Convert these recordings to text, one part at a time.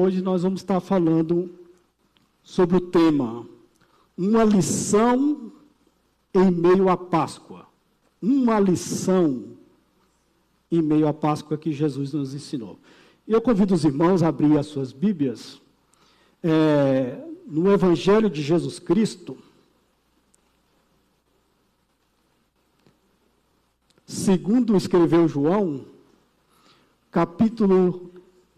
Hoje nós vamos estar falando sobre o tema uma lição em meio à Páscoa. Uma lição em meio à Páscoa que Jesus nos ensinou. E eu convido os irmãos a abrir as suas Bíblias no Evangelho de Jesus Cristo, segundo escreveu João, capítulo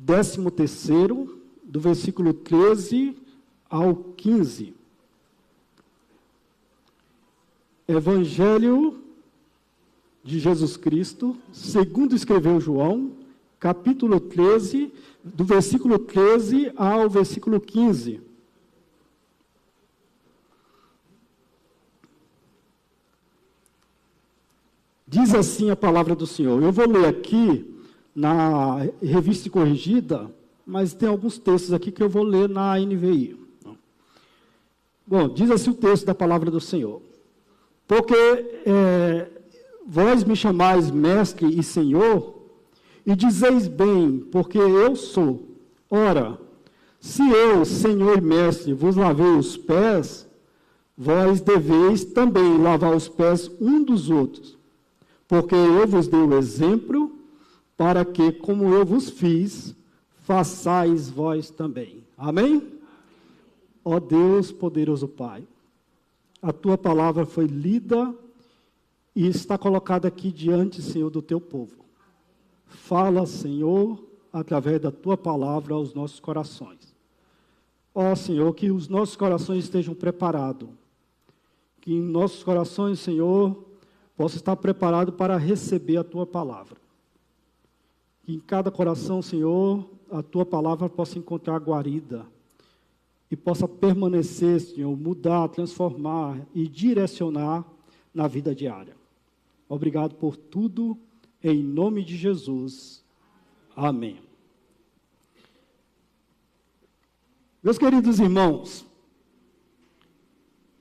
13º, do versículo 13 ao 15. Evangelho de Jesus Cristo, segundo escreveu João, capítulo 13, do versículo 13 ao versículo 15. Diz assim a palavra do Senhor. Eu vou ler aqui na Revista Corrigida, mas tem alguns textos aqui que eu vou ler na NVI. Bom, diz assim o texto da palavra do Senhor. Porque vós me chamais mestre e senhor, e dizeis bem, porque eu sou. Ora, se eu, senhor e mestre, vos lavei os pés, vós deveis também lavar os pés um dos outros. Porque eu vos dei o exemplo, para que, como eu vos fiz, façais vós também. Amém? Ó Deus, poderoso Pai, a Tua palavra foi lida e está colocada aqui diante, Senhor, do Teu povo. Fala, Senhor, através da Tua palavra aos nossos corações. Ó Senhor, que os nossos corações estejam preparados. Que em nossos corações, Senhor, possa estar preparado para receber a Tua palavra. Que em cada coração, Senhor, a Tua palavra possa encontrar guarida e possa permanecer, Senhor, mudar, transformar e direcionar na vida diária. Obrigado por tudo, em nome de Jesus. Amém. Meus queridos irmãos,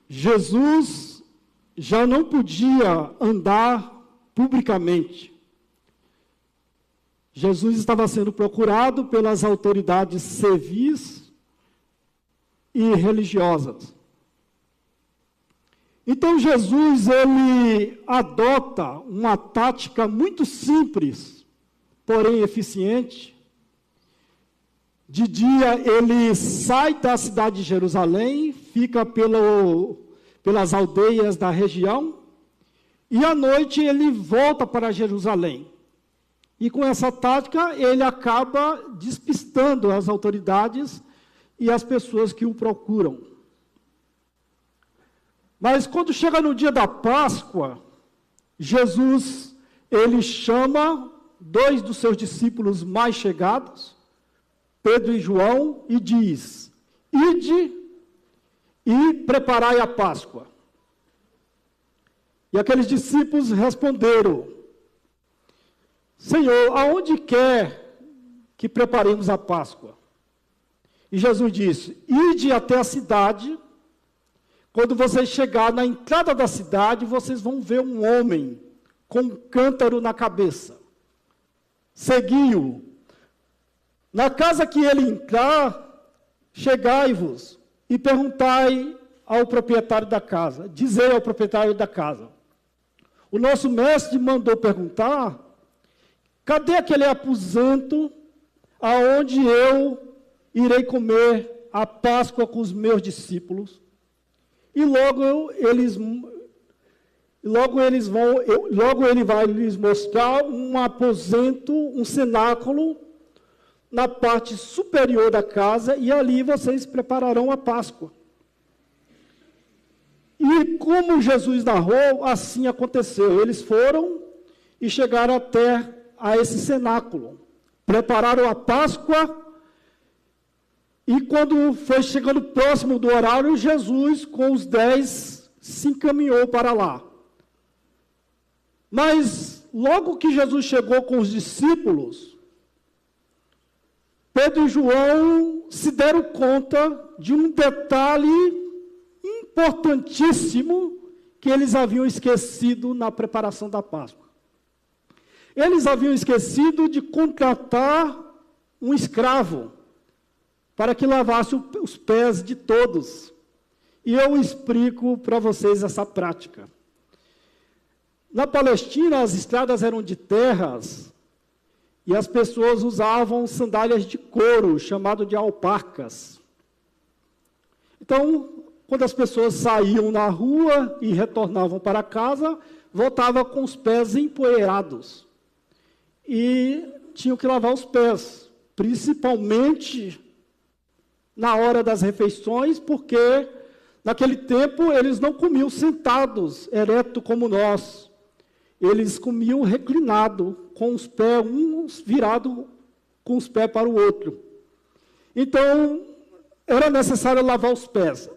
Jesus já não podia andar publicamente. Jesus estava sendo procurado pelas autoridades civis e religiosas. Então Jesus, ele adota uma tática muito simples, porém eficiente. De dia ele sai da cidade de Jerusalém, fica pelas aldeias da região, e à noite ele volta para Jerusalém. E com essa tática, ele acaba despistando as autoridades e as pessoas que o procuram. Mas quando chega no dia da Páscoa, Jesus, ele chama dois dos seus discípulos mais chegados, Pedro e João, e diz: ide e preparai a Páscoa. E aqueles discípulos responderam: Senhor, aonde quer que preparemos a Páscoa? E Jesus disse: ide até a cidade. Quando vocês chegarem na entrada da cidade, vocês vão ver um homem com um cântaro na cabeça. Segui-o. Na casa que ele entrar, chegai-vos e perguntai ao proprietário da casa. Dizei ao proprietário da casa: o nosso mestre mandou perguntar: cadê aquele aposento aonde eu irei comer a Páscoa com os meus discípulos? E logo ele vai lhes mostrar um aposento, um cenáculo na parte superior da casa, e ali vocês prepararão a Páscoa. E como Jesus narrou, assim aconteceu. Eles foram e chegaram até a esse cenáculo, prepararam a Páscoa, e quando foi chegando próximo do horário, Jesus, com os 10, se encaminhou para lá. Mas, logo que Jesus chegou com os discípulos, Pedro e João se deram conta de um detalhe importantíssimo que eles haviam esquecido na preparação da Páscoa. Eles haviam esquecido de contratar um escravo para que lavasse os pés de todos. E eu explico para vocês essa prática. Na Palestina, as estradas eram de terras, e as pessoas usavam sandálias de couro, chamado de alparcas. Então, quando as pessoas saíam na rua e retornavam para casa, voltavam com os pés empoeirados. E tinham que lavar os pés, principalmente na hora das refeições, porque naquele tempo eles não comiam sentados, ereto como nós. Eles comiam reclinado, com os pés, uns virados com os pés para o outro. Então, era necessário lavar os pés.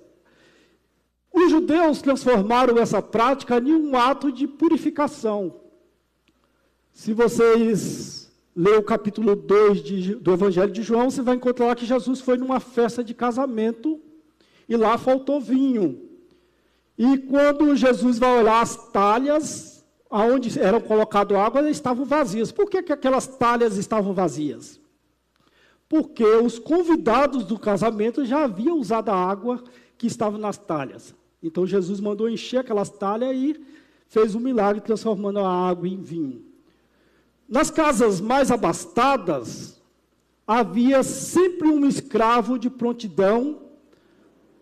Os judeus transformaram essa prática em um ato de purificação. Se vocês lerem o capítulo 2 do Evangelho de João, você vai encontrar lá que Jesus foi numa festa de casamento e lá faltou vinho. E quando Jesus vai olhar as talhas, aonde eram colocadas água, elas estavam vazias. Por que aquelas talhas estavam vazias? Porque os convidados do casamento já haviam usado a água que estava nas talhas. Então Jesus mandou encher aquelas talhas e fez um milagre transformando a água em vinho. Nas casas mais abastadas, havia sempre um escravo de prontidão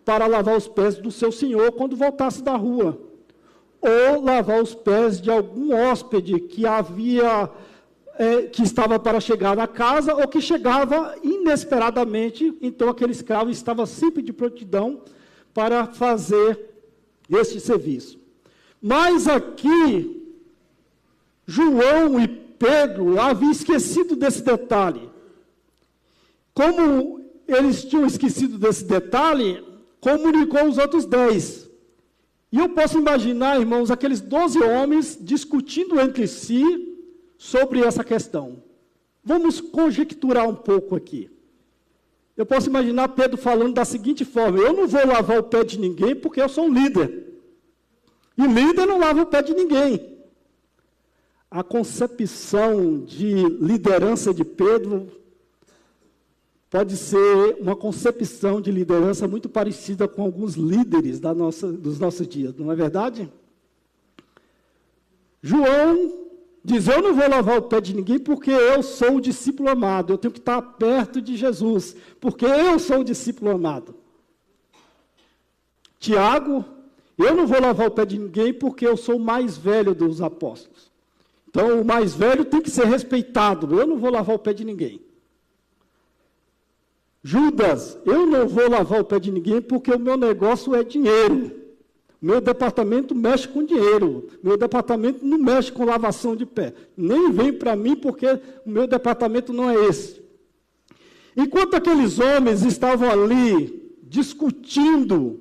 para lavar os pés do seu senhor quando voltasse da rua, ou lavar os pés de algum hóspede que estava para chegar na casa, ou que chegava inesperadamente. Então aquele escravo estava sempre de prontidão para fazer este serviço. Mas aqui, João e Pedro haviam esquecido desse detalhe. Como eles tinham esquecido desse detalhe, comunicou os outros 10. E eu posso imaginar, irmãos, aqueles 12 homens discutindo entre si sobre essa questão. Vamos conjecturar um pouco aqui. Eu posso imaginar Pedro falando da seguinte forma: eu não vou lavar o pé de ninguém porque eu sou um líder. E líder não lava o pé de ninguém. A concepção de liderança de Pedro pode ser uma concepção de liderança muito parecida com alguns líderes dos nossos dias, não é verdade? João diz: eu não vou lavar o pé de ninguém porque eu sou o discípulo amado, eu tenho que estar perto de Jesus, porque eu sou o discípulo amado. Tiago: eu não vou lavar o pé de ninguém porque eu sou o mais velho dos apóstolos. Então, o mais velho tem que ser respeitado, eu não vou lavar o pé de ninguém. Judas: eu não vou lavar o pé de ninguém porque o meu negócio é dinheiro. Meu departamento mexe com dinheiro. Meu departamento não mexe com lavação de pé. Nem vem para mim porque o meu departamento não é esse. Enquanto aqueles homens estavam ali discutindo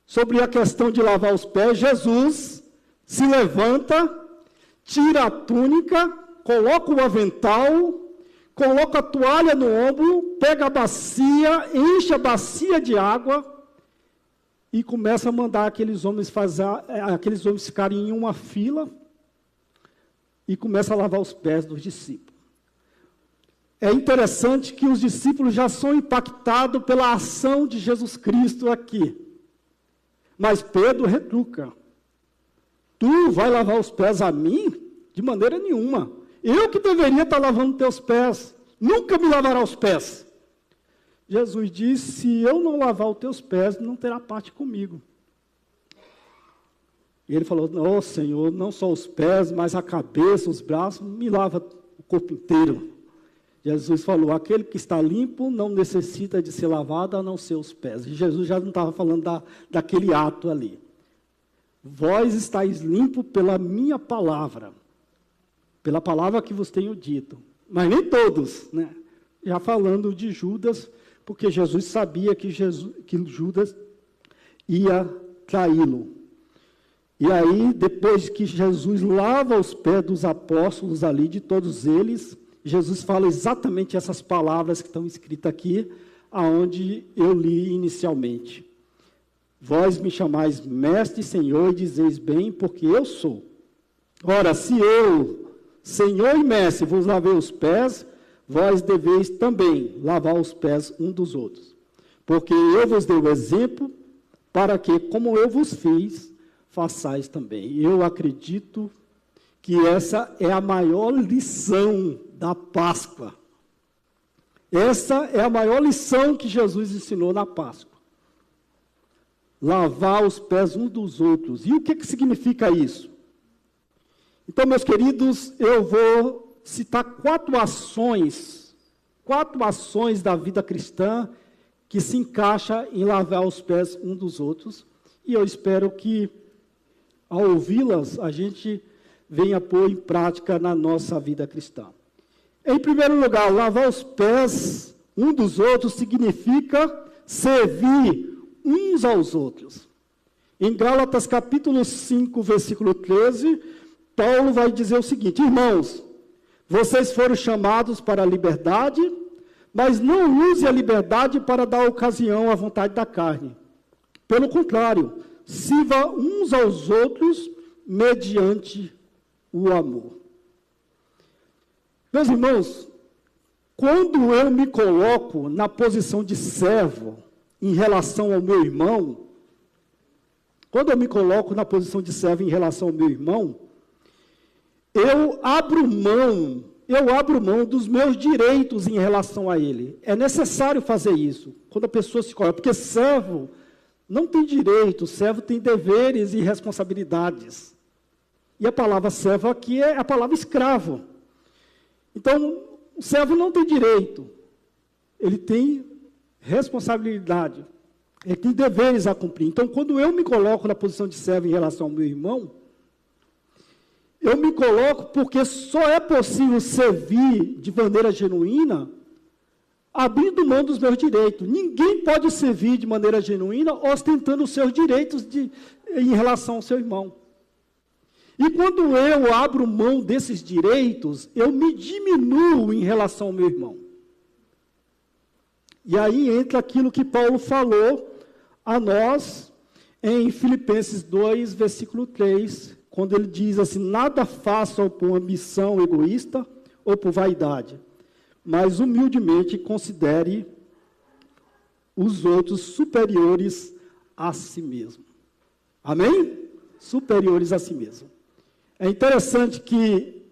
sobre a questão de lavar os pés, Jesus se levanta, tira a túnica, coloca o avental, coloca a toalha no ombro, pega a bacia, enche a bacia de água e começa a mandar aqueles homens ficarem em uma fila e começa a lavar os pés dos discípulos. É interessante que os discípulos já são impactados pela ação de Jesus Cristo aqui. Mas Pedro retruca: tu vai lavar os pés a mim? De maneira nenhuma. Eu que deveria estar lavando teus pés. Nunca me lavará os pés. Jesus disse: se eu não lavar os teus pés, não terá parte comigo. E ele falou: não, Senhor, não só os pés, mas a cabeça, os braços, me lava o corpo inteiro. Jesus falou: aquele que está limpo não necessita de ser lavado, a não ser os pés. E Jesus já não estava falando daquele ato ali. Vós estáis limpos pela minha palavra, pela palavra que vos tenho dito. Mas nem todos, né? Já falando de Judas, porque Jesus sabia que Judas ia traí-lo. E aí, depois que Jesus lava os pés dos apóstolos ali, de todos eles, Jesus fala exatamente essas palavras que estão escritas aqui, aonde eu li inicialmente. Vós me chamais mestre e Senhor, e dizeis bem, porque eu sou. Ora, se eu, Senhor e mestre, vos lavei os pés, vós deveis também lavar os pés um dos outros. Porque eu vos dei o exemplo, para que, como eu vos fiz, façais também. Eu acredito que essa é a maior lição da Páscoa. Essa é a maior lição que Jesus ensinou na Páscoa. Lavar os pés uns dos outros. E o que significa isso? Então, meus queridos, eu vou citar quatro ações da vida cristã que se encaixa em lavar os pés uns dos outros. E eu espero que, ao ouvi-las, a gente venha pôr em prática na nossa vida cristã. Em primeiro lugar, lavar os pés uns dos outros significa servir uns aos outros. Em Gálatas capítulo 5, versículo 13, Paulo vai dizer o seguinte: irmãos, vocês foram chamados para a liberdade, mas não use a liberdade para dar ocasião à vontade da carne. Pelo contrário, sirva uns aos outros mediante o amor. Meus irmãos, quando eu me coloco na posição de servo em relação ao meu irmão, eu abro mão dos meus direitos em relação a ele. É necessário fazer isso, quando a pessoa se coloca, porque servo não tem direito, servo tem deveres e responsabilidades. E a palavra servo aqui é a palavra escravo. Então, o servo não tem direito, ele tem responsabilidade, ele tem deveres a cumprir. Então, quando eu me coloco na posição de servo em relação ao meu irmão, eu me coloco porque só é possível servir de maneira genuína abrindo mão dos meus direitos. Ninguém pode servir de maneira genuína ostentando os seus direitos em relação ao seu irmão. E quando eu abro mão desses direitos, eu me diminuo em relação ao meu irmão. E aí entra aquilo que Paulo falou a nós em Filipenses 2, versículo 3, quando ele diz assim: nada façam por ambição egoísta ou por vaidade, mas humildemente considere os outros superiores a si mesmo. Amém? Superiores a si mesmo. É interessante que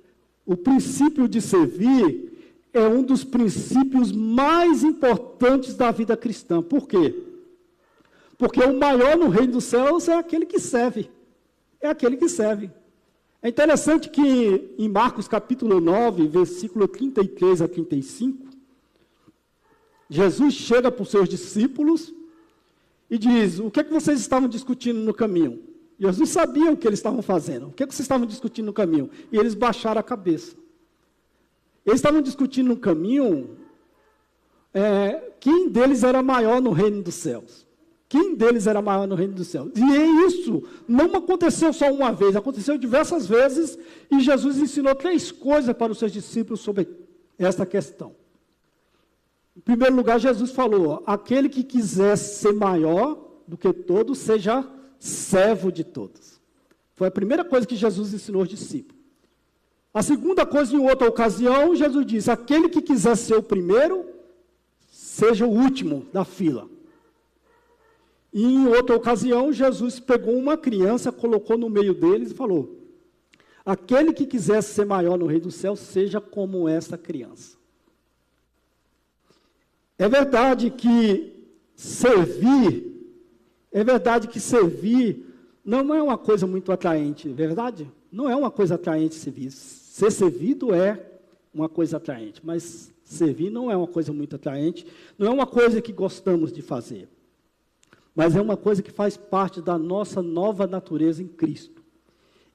o princípio de servir é um dos princípios mais importantes da vida cristã. Por quê? Porque o maior no reino dos céus é aquele que serve. É aquele que serve. É interessante que em Marcos capítulo 9, versículo 33 a 35, Jesus chega para os seus discípulos e diz: o que é que vocês estavam discutindo no caminho? Jesus sabia o que eles estavam fazendo. O que é que vocês estavam discutindo no caminho? E eles baixaram a cabeça. Eles estavam discutindo no caminho quem deles era maior no reino dos céus. Quem deles era maior no reino dos céus? E isso não aconteceu só uma vez, aconteceu diversas vezes, e Jesus ensinou 3 coisas para os seus discípulos sobre esta questão. Em primeiro lugar, Jesus falou: aquele que quiser ser maior do que todos, seja servo de todos. Foi a primeira coisa que Jesus ensinou aos discípulos. A segunda coisa, em outra ocasião, Jesus disse: aquele que quiser ser o primeiro, seja o último da fila. E em outra ocasião, Jesus pegou uma criança, colocou no meio deles e falou: aquele que quiser ser maior no reino do céu, seja como essa criança. É verdade que servir não é uma coisa muito atraente, é verdade? Não é uma coisa atraente servir. Ser servido é uma coisa atraente, mas servir não é uma coisa muito atraente, não é uma coisa que gostamos de fazer. Mas é uma coisa que faz parte da nossa nova natureza em Cristo.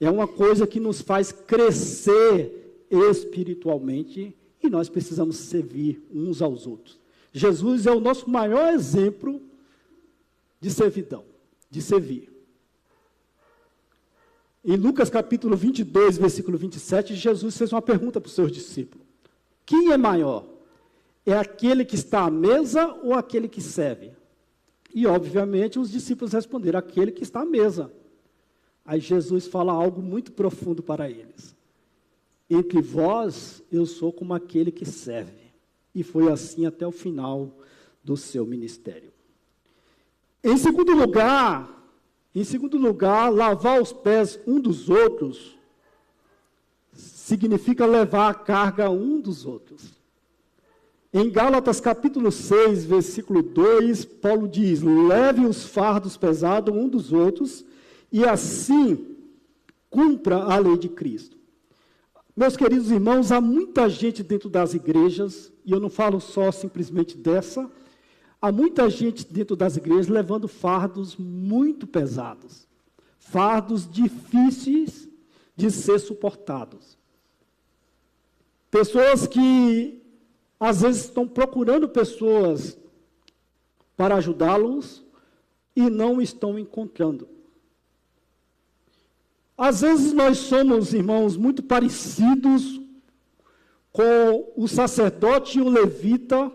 É uma coisa que nos faz crescer espiritualmente e nós precisamos servir uns aos outros. Jesus é o nosso maior exemplo de servidão, de servir. Em Lucas capítulo 22, versículo 27, Jesus fez uma pergunta para os seus discípulos: quem é maior? É aquele que está à mesa ou aquele que serve? E, obviamente, os discípulos responderam: aquele que está à mesa. Aí Jesus fala algo muito profundo para eles: entre vós, eu sou como aquele que serve. E foi assim até o final do seu ministério. Em segundo lugar, lavar os pés um dos outros significa levar a carga um dos outros. Em Gálatas capítulo 6, versículo 2, Paulo diz: leve os fardos pesados um dos outros e assim cumpra a lei de Cristo. Meus queridos irmãos, há muita gente dentro das igrejas, e eu não falo só simplesmente dessa, há muita gente dentro das igrejas levando fardos muito pesados, fardos difíceis de ser suportados. Pessoas que às vezes estão procurando pessoas para ajudá-los e não estão encontrando. Às vezes nós somos, irmãos, muito parecidos com o sacerdote e o levita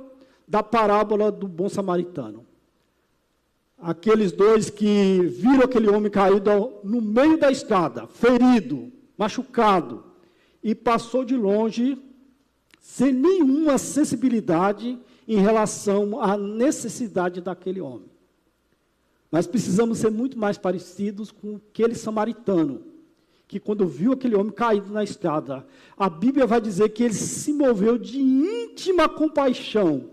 da parábola do bom samaritano. Aqueles dois que viram aquele homem caído no meio da estrada, ferido, machucado, e passou de longe sem nenhuma sensibilidade em relação à necessidade daquele homem. Mas precisamos ser muito mais parecidos com aquele samaritano, que quando viu aquele homem caído na estrada, a Bíblia vai dizer que ele se moveu de íntima compaixão.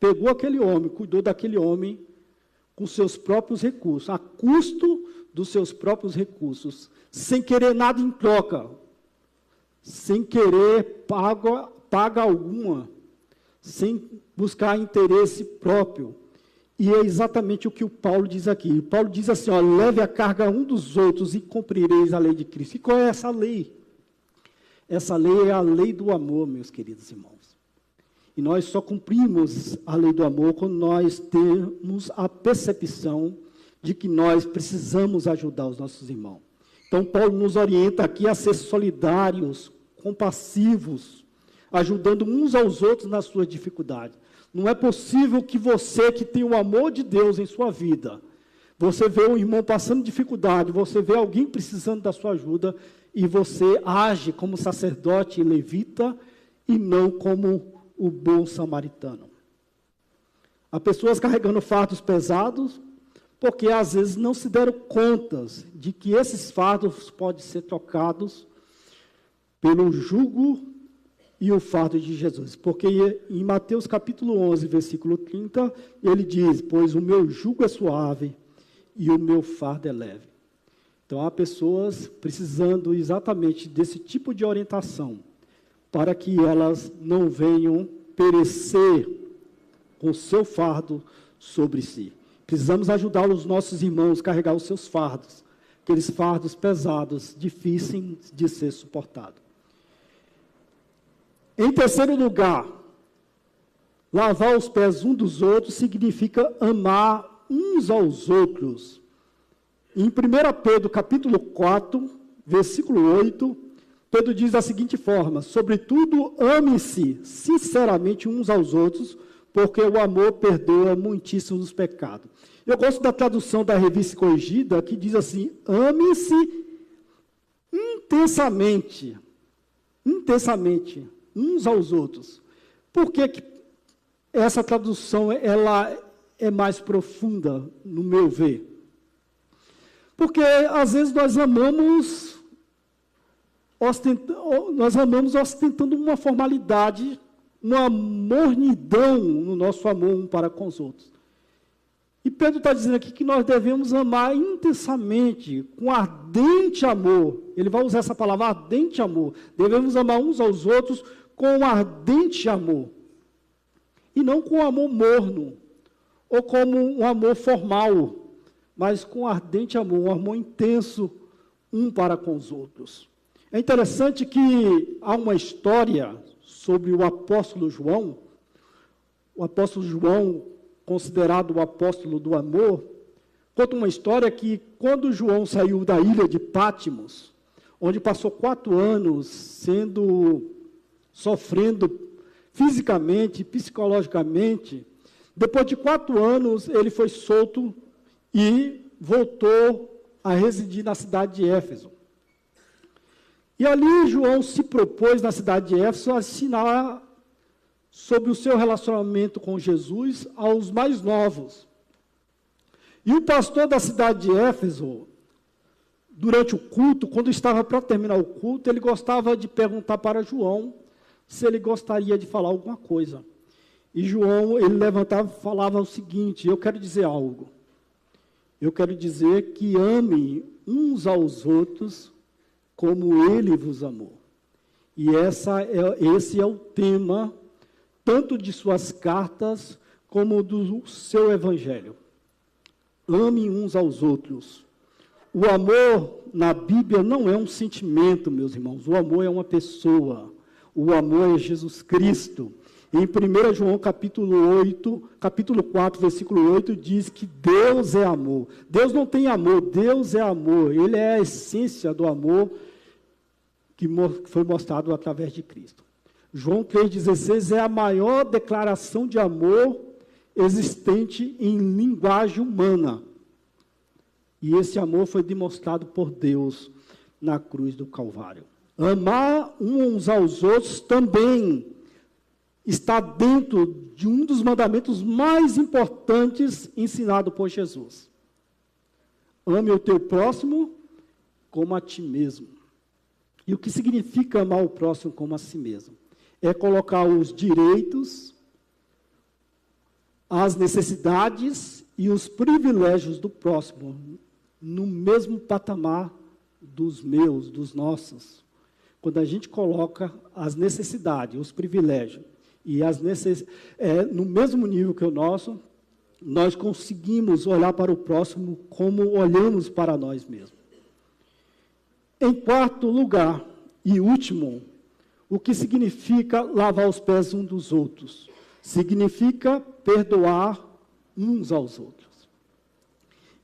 Pegou aquele homem, cuidou daquele homem com seus próprios recursos, a custo dos seus próprios recursos, sem querer nada em troca, sem querer paga alguma, sem buscar interesse próprio. E é exatamente o que o Paulo diz aqui. Paulo diz assim, ó, leve a carga um dos outros e cumprireis a lei de Cristo. E qual é essa lei? Essa lei é a lei do amor, meus queridos irmãos. E nós só cumprimos a lei do amor quando nós temos a percepção de que nós precisamos ajudar os nossos irmãos. Então, Paulo nos orienta aqui a ser solidários, compassivos, ajudando uns aos outros nas suas dificuldades. Não é possível que você, que tem o amor de Deus em sua vida, você vê um irmão passando dificuldade, você vê alguém precisando da sua ajuda, e você age como sacerdote e levita, e não como o bom samaritano. Há pessoas carregando fardos pesados, porque às vezes não se deram contas de que esses fardos podem ser trocados pelo jugo e o fardo de Jesus. Porque em Mateus capítulo 11, versículo 30, ele diz, pois o meu jugo é suave e o meu fardo é leve. Então, há pessoas precisando exatamente desse tipo de orientação, para que elas não venham perecer com o seu fardo sobre si. Precisamos ajudar os nossos irmãos a carregar os seus fardos, aqueles fardos pesados, difíceis de ser suportados. Em terceiro lugar, lavar os pés um dos outros significa amar uns aos outros. Em 1 Pedro, capítulo 4, versículo 8, Pedro diz da seguinte forma, sobretudo, ame-se sinceramente uns aos outros, porque o amor perdoa muitíssimos pecados. Eu gosto da tradução da Revista Corrigida, que diz assim, ame-se intensamente, uns aos outros. Por que essa tradução ela é mais profunda, no meu ver? Porque, às vezes, nós amamos ostentando uma formalidade, uma mornidão no nosso amor um para com os outros. E Pedro está dizendo aqui que nós devemos amar intensamente, com ardente amor. Ele vai usar essa palavra, ardente amor. Devemos amar uns aos outros com ardente amor. E não com amor morno, ou como um amor formal, mas com ardente amor, um amor intenso um para com os outros. É interessante que há uma história sobre o apóstolo João, considerado o apóstolo do amor, conta uma história que quando João saiu da ilha de Pátimos, onde passou 4 anos sofrendo fisicamente, psicologicamente, depois de 4 anos ele foi solto e voltou a residir na cidade de Éfeso. E ali João se propôs na cidade de Éfeso a ensinar sobre o seu relacionamento com Jesus aos mais novos. E o pastor da cidade de Éfeso, durante o culto, quando estava para terminar o culto, ele gostava de perguntar para João se ele gostaria de falar alguma coisa. E João, ele levantava e falava o seguinte: eu quero dizer algo. Eu quero dizer que ame uns aos outros como ele vos amou. E esse é o tema, tanto de suas cartas, como do seu evangelho. Ame uns aos outros. O amor na Bíblia não é um sentimento, meus irmãos. O amor é uma pessoa. O amor é Jesus Cristo. Em 1 João capítulo 4, versículo 8, diz que Deus é amor. Deus não tem amor, Deus é amor. Ele é a essência do amor que foi mostrado através de Cristo. João 3,16 é a maior declaração de amor existente em linguagem humana. E esse amor foi demonstrado por Deus na cruz do Calvário. Amar uns aos outros também está dentro de um dos mandamentos mais importantes ensinado por Jesus. Ame o teu próximo como a ti mesmo. E o que significa amar o próximo como a si mesmo? É colocar os direitos, as necessidades e os privilégios do próximo no mesmo patamar dos meus, dos nossos. Quando a gente coloca as necessidades, os privilégios, e no mesmo nível que o nosso, nós conseguimos olhar para o próximo como olhamos para nós mesmos. Em quarto lugar, e último, o que significa lavar os pés uns dos outros? Significa perdoar uns aos outros.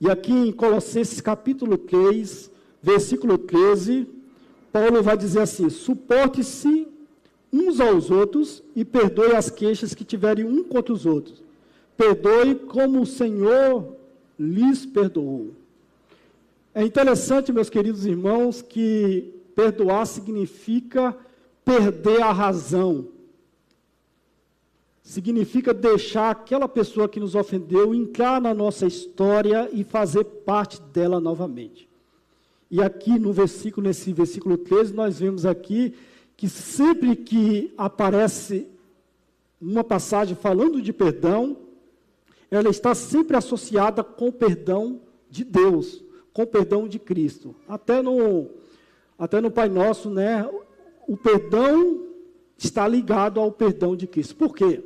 E aqui em Colossenses capítulo 3, versículo 13, Paulo vai dizer assim: suporte-se uns aos outros e perdoe as queixas que tiverem um contra os outros. Perdoe como o Senhor lhes perdoou. É interessante, meus queridos irmãos, que perdoar significa perder a razão. Significa deixar aquela pessoa que nos ofendeu entrar na nossa história e fazer parte dela novamente. E aqui nesse versículo 13, nós vemos aqui que sempre que aparece uma passagem falando de perdão, ela está sempre associada com o perdão de Deus, com o perdão de Cristo. Até no Pai Nosso, né, o perdão está ligado ao perdão de Cristo. Por quê?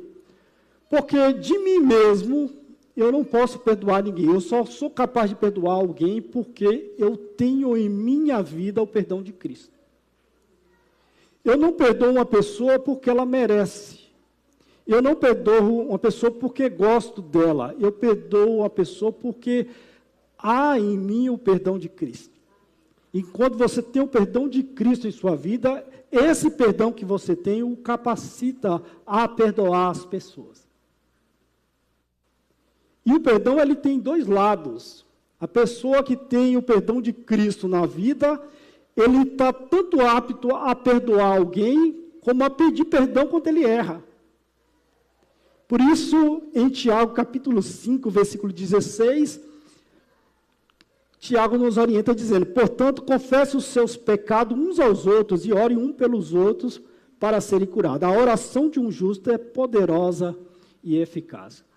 Porque de mim mesmo eu não posso perdoar ninguém. Eu só sou capaz de perdoar alguém porque eu tenho em minha vida o perdão de Cristo. Eu não perdoo uma pessoa porque ela merece. Eu não perdoo uma pessoa porque gosto dela. Eu perdoo uma pessoa porque há em mim o perdão de Cristo. Enquanto você tem o perdão de Cristo em sua vida, esse perdão que você tem o capacita a perdoar as pessoas. E o perdão, ele tem dois lados. A pessoa que tem o perdão de Cristo na vida, ele está tanto apto a perdoar alguém, como a pedir perdão quando ele erra. Por isso, em Tiago, capítulo 5, versículo 16, Tiago nos orienta dizendo: portanto, confesse os seus pecados uns aos outros e ore um pelos outros para serem curados. A oração de um justo é poderosa e eficaz.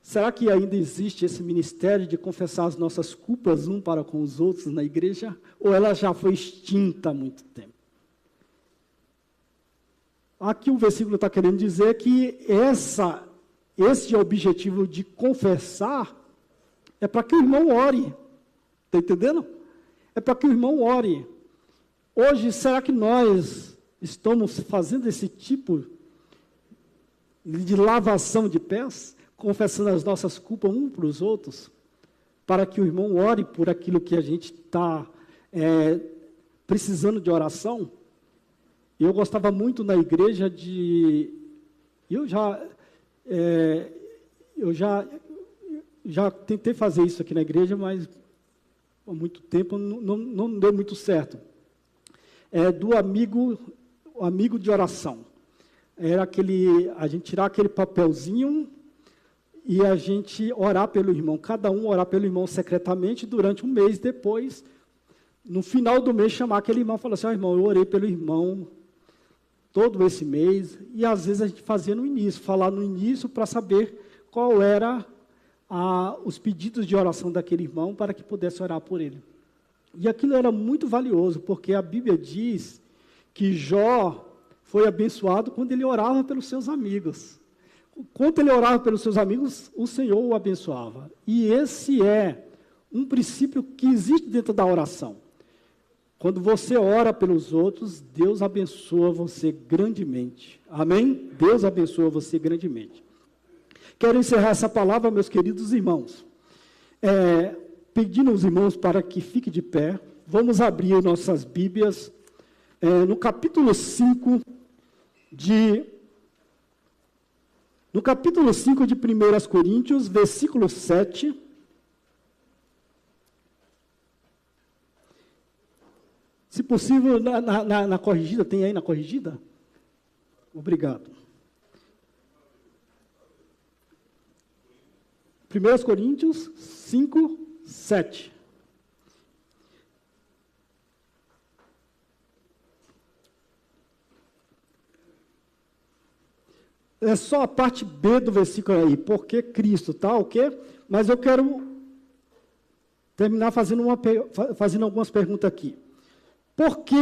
Será que ainda existe esse ministério de confessar as nossas culpas um para com os outros na igreja? Ou ela já foi extinta há muito tempo? Aqui o versículo está querendo dizer que esse objetivo de confessar é para que o irmão ore. Está entendendo? É para que o irmão ore. Hoje, será que nós estamos fazendo esse tipo de lavação de pés? Confessando as nossas culpas uns para os outros? Para que o irmão ore por aquilo que a gente está precisando de oração? Eu gostava muito na igreja de... Eu já tentei fazer isso aqui na igreja, mas há muito tempo não deu muito certo. Do amigo de oração. era a gente tirar aquele papelzinho e a gente orar pelo irmão, cada um orar pelo irmão secretamente durante um mês. Depois, no final do mês, chamar aquele irmão e falar assim: irmão, eu orei pelo irmão todo esse mês. E às vezes a gente fazia no início, falar no início para saber qual era os pedidos de oração daquele irmão para que pudesse orar por ele. E aquilo era muito valioso, porque a Bíblia diz que Jó foi abençoado quando ele orava pelos seus amigos. Quando ele orava pelos seus amigos, o Senhor o abençoava. E esse é um princípio que existe dentro da oração. Quando você ora pelos outros, Deus abençoa você grandemente. Amém? Deus abençoa você grandemente. Quero encerrar essa palavra, meus queridos irmãos, pedindo aos irmãos para que fiquem de pé. Vamos abrir nossas Bíblias no capítulo 5 de 1 Coríntios, versículo 7. Se possível, na corrigida, tem aí na corrigida? Obrigado. 1 Coríntios 5, 7. É só a parte B do versículo aí, porque Cristo, tá, ok? Mas eu quero terminar fazendo algumas perguntas aqui. Por que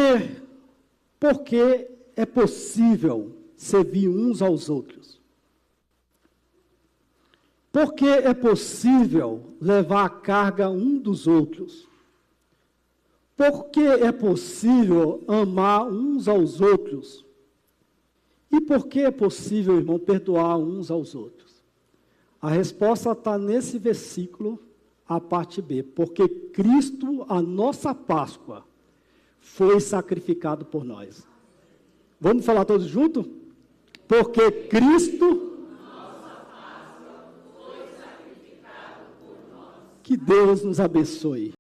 é possível servir uns aos outros? Por que é possível levar a carga um dos outros? Por que é possível amar uns aos outros? E por que é possível, irmão, perdoar uns aos outros? A resposta está nesse versículo, a parte B. Porque Cristo, a nossa Páscoa, foi sacrificado por nós. Vamos falar todos juntos? Porque Cristo, nossa Páscoa, foi sacrificado por nós. Que Deus nos abençoe.